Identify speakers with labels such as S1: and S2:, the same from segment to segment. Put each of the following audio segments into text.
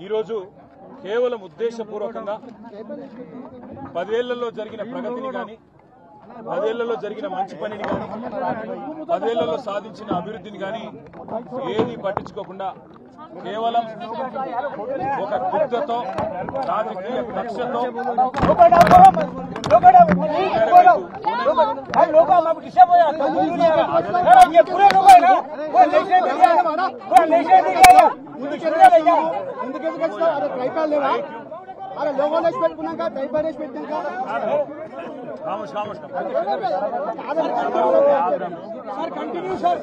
S1: ఈరోజు కేవలం ఉద్దేశపూర్వకంగా 10 ఏళ్లలో జరిగిన ప్రగతిని కానీ 10 ఏళ్లలో జరిగిన మంచి పనిని కానీ 10 ఏళ్లలో సాధించిన అభివృద్ధిని కానీ ఏది పట్టించుకోకుండా కేవలం ఒక కుట్రతో రాజకీయ కక్షతో
S2: अरे लोगों ने पेట్టుకున్నాక టైపరేజ్ పెట్టాక
S1: खामोश खामोश
S2: सर कंटिन्यू सर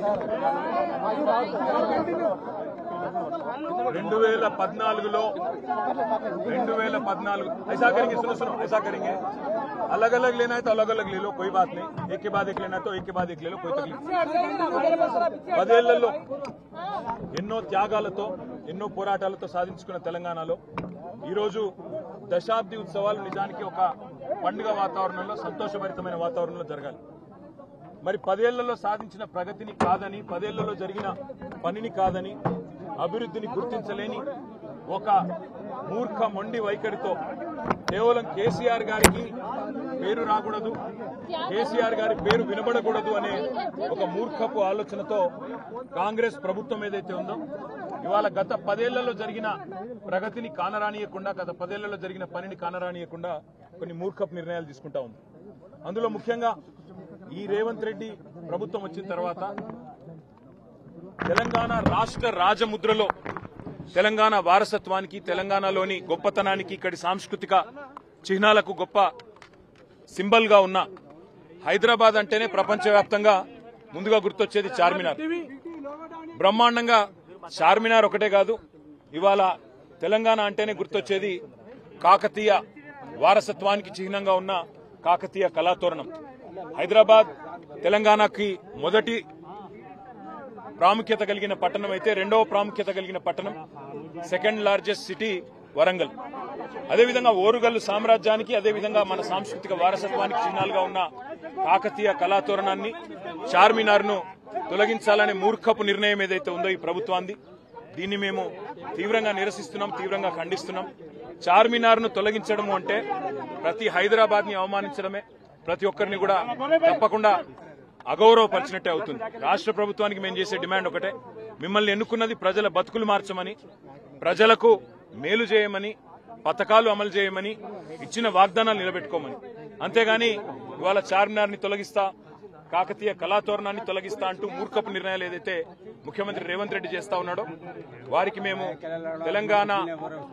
S1: 2014 లో 2014 ऐसा करेंगे सुनो सुनो ऐसा करेंगे अलग अलग लेना है तो अलग अलग ले लो कोई बात नहीं एक के बाद एक लेना है तो एक के बाद एक ले लो कोई तकलीफ 10 ఏళ్లలో ఎన్నో త్యాగాలతో ఎన్నో పోరాటాలతో సాధించుకున్న తెలంగాణలో ఈ రోజు దశాబ్ది ఉత్సవాలు నిజానికి ఒక పండుగ వాతావరణంలో సంతోషభరితమైన వాతావరణంలో జరగాలి మరి 10 ఏళ్లలో సాధించిన ప్రగతిని కాదని 10 ఏళ్లలో జరిగిన పనిని కాదని అభివృద్ధిని గుర్తించలేని ఒక మూర్ఖ మొండి వైఖరితో కేవలం కేసీఆర్ గారికి పేరు రాకూడదు కేసీఆర్ గారి పేరు వినబడకూడదు అనే ఒక మూర్ఖపు ఆలోచనతో కాంగ్రెస్ ప్రభుత్వం ఏదైతే ఉందో ఇవాళ గత 10 ఏళ్లలో జరిగిన ప్రగతిని కానరానియకుండా గత 10 ఏళ్లలో జరిగిన పనిని కానరానియకుండా కొన్ని మూర్ఖపు నిర్ణయాలు తీసుకుంటా ఉంది. అందులో ముఖ్యంగా ఈ రేవంత్ రెడ్డి ప్రభుత్వం వచ్చిన తర్వాత తెలంగాణ రాష్ట్ర రాజముద్రలో తెలంగాణ వారసత్వానికి తెలంగాణలోని గొప్పతనానికి ఇక్కడి సాంస్కృతిక చిహ్నాలకు గొప్ప సింబల్ గా ఉన్న హైదరాబాద్ అంటేనే ప్రపంచవ్యాప్తంగా ముందుగా గుర్తొచ్చేది చార్మినార్. బ్రహ్మాండంగా చార్మినార్ ఒకటే కాదు ఇవాళ తెలంగాణ అంటేనే గుర్తొచ్చేది కాకతీయ వారసత్వానికి చిహ్నంగా ఉన్న కాకతీయ కళాతోరణం. హైదరాబాద్ తెలంగాణకి మొదటి ప్రాముఖ్యత కలిగిన పట్టణం అయితే రెండవ ప్రాముఖ్యత కలిగిన పట్టణం సెకండ్ లార్జెస్ట్ సిటీ వరంగల్. అదేవిధంగా ఓరుగల్లు సామ్రాజ్యానికి అదేవిధంగా మన సాంస్కృతిక వారసత్వానికి చిహ్నాలుగా ఉన్న కాకతీయ కళాతోరణాన్ని చార్మినార్ ను తొలగించాలనే మూర్ఖపు నిర్ణయం ఏదైతే ఉందో ఈ ప్రభుత్వాన్ని దీన్ని మేము తీవ్రంగా నిరసిస్తున్నాం, తీవ్రంగా ఖండిస్తున్నాం. చార్మినార్ ను తొలగించడము అంటే ప్రతి హైదరాబాద్ ని అవమానించడమే, ప్రతి ఒక్కరిని కూడా తప్పకుండా అగౌరవపరిచినట్టే అవుతుంది. రాష్ట్ర ప్రభుత్వానికి మేము చేసే డిమాండ్ ఒకటే, మిమ్మల్ని ఎన్నుకున్నది ప్రజల బతుకులు మార్చమని, ప్రజలకు మేలు చేయమని, పథకాలు అమలు చేయమని, ఇచ్చిన వాగ్దానాలు నిలబెట్టుకోమని. అంతేగాని ఇవాళ చార్మినార్ ని తొలగిస్తా, కాకతీయ కళాతోరణాన్ని తొలగిస్తా అంటూ మూర్ఖపు నిర్ణయాలు ఏదైతే ముఖ్యమంత్రి రేవంత్ రెడ్డి చేస్తా ఉన్నాడో వారికి మేము తెలంగాణ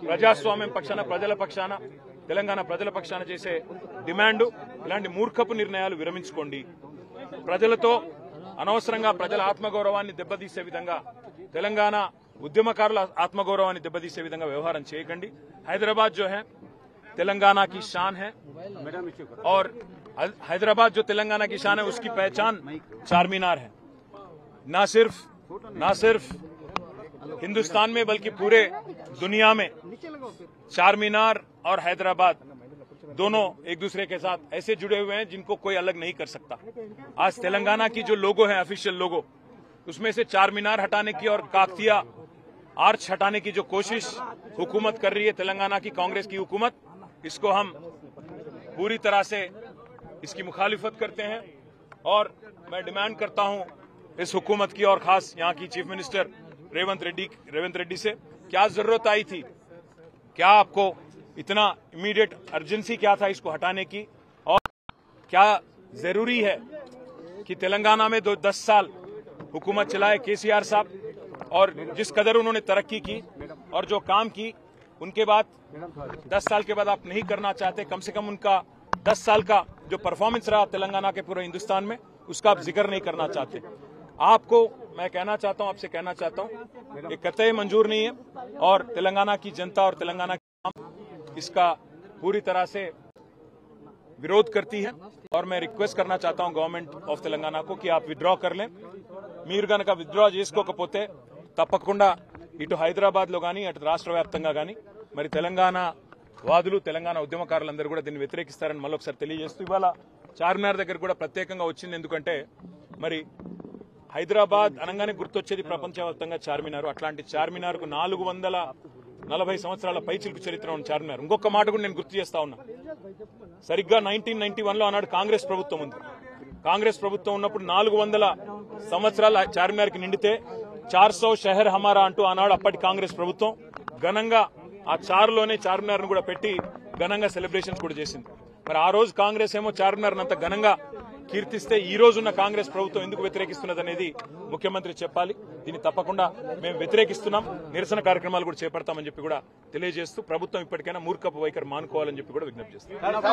S1: ప్రజాస్వామ్యం పక్షాన ప్రజల పక్షాన తెలంగాణ ప్రజల పక్షాన చేసే డిమాండ్ ఇలాంటి మూర్ఖపు నిర్ణయాలు విరమించుకోండి. ప్రజలతో అనవసరంగా ప్రజల ఆత్మగౌరవాన్ని దెబ్బతీసే విధంగా తెలంగాణ ఉద్యమకారుల ఆత్మగౌరవాన్ని దెబ్బతీసే విధంగా వ్యవహారం చేయకండి. హైదరాబాద్ जो है तेलंगाना की शान है और हैदराबाद जो तेलंगाना की शान है उसकी पहचान चारमीनार है. ना सिर्फ हिंदुस्तान में बल्कि पूरे दुनिया में चारमीनार और हैदराबाद दोनों एक दूसरे के साथ ऐसे जुड़े हुए हैं जिनको कोई अलग नहीं कर सकता. आज तेलंगाना की जो लोगो है ऑफिशियल लोगो उसमें से चारमीनार हटाने की और काकतीय आर्च हटाने की जो कोशिश हुकूमत कर रही है तेलंगाना की कांग्रेस की हुकूमत, इसको हम पूरी तरह से इसकी मुखालिफत करते हैं. और मैं डिमांड करता हूं इस हुकूमत की और खास यहां की चीफ मिनिस्टर रेवंत रेड्डी से, क्या जरूरत आई थी, क्या आपको इतना इमीडिएट अर्जेंसी क्या था इसको हटाने की, और क्या जरूरी है कि तेलंगाना में 10 साल हुकूमत चलाए केसीआर साहब और जिस कदर उन्होंने तरक्की की और जो काम की उनके बाद 10 साल के बाद आप नहीं करना चाहते, कम से कम उनका 10 साल का जो परफॉर्मेंस रहा तेलंगाना के पूरे हिंदुस्तान में उसका आप जिक्र नहीं करना चाहते. आपको मैं कहना चाहता हूं, आपसे कहना चाहता हूं, ये कतई मंजूर नहीं है और तेलंगाना की जनता और तेलंगाना इसका पूरी तरह से विरोध करती है. और मैं रिक्वेस्ट करना चाहता हूं गवर्नमेंट ऑफ तेलंगाना को कि आप विड्रॉ कर लें. మీరు గనక విత్డ్రా చేసుకోకపోతే తప్పకుండా ఇటు హైదరాబాద్ లో గానీ అటు రాష్ట్ర వ్యాప్తంగా గానీ మరి తెలంగాణ వాదులు తెలంగాణ ఉద్యమకారులందరూ కూడా దీన్ని వ్యతిరేకిస్తారని మళ్ళొకసారి తెలియజేస్తూ ఇవాళ చార్మినార్ దగ్గర కూడా ప్రత్యేకంగా వచ్చింది. ఎందుకంటే మరి హైదరాబాద్ అనగానే గుర్తొచ్చేది ప్రపంచవ్యాప్తంగా చార్మినార్. అట్లాంటి చార్మినార్ కు 400 40 సంవత్సరాల పైచిలుకు చరిత్ర ఉన్న చార్మినార్. ఇంకొక మాట కూడా నేను గుర్తు చేస్తా ఉన్నా. సరిగ్గా 1991లో ఆనాడు కాంగ్రెస్ ప్రభుత్వం ఉంది. కాంగ్రెస్ ప్రభుత్వం ఉన్నప్పుడు 400 సంవత్సరాల చార్మినార్ కి నిండితే 400 షహర్ హమారా అంటూ ఆనాడు అప్పటి కాంగ్రెస్ ప్రభుత్వం ఘనంగా ఆ చార్లోనే చార్మినార్ ను కూడా పెట్టి ఘనంగా సెలబ్రేషన్స్ కూడా చేసింది. మరి ఆ రోజు కాంగ్రెస్ ఏమో చార్మినార్ అంత ఘనంగా కీర్తిస్తే ఈ రోజున్న కాంగ్రెస్ ప్రభుత్వం ఎందుకు వ్యతిరేకిస్తున్నది అనేది ముఖ్యమంత్రి చెప్పాలి. దీన్ని తప్పకుండా మేము వ్యతిరేకిస్తున్నాం, నిరసన కార్యక్రమాలు కూడా చేపడతామని చెప్పి కూడా తెలియజేస్తూ ప్రభుత్వం ఇప్పటికైనా మూర్ఖపు వైఖరి మానుకోవాలని చెప్పి కూడా విజ్ఞప్తి చేస్తాం.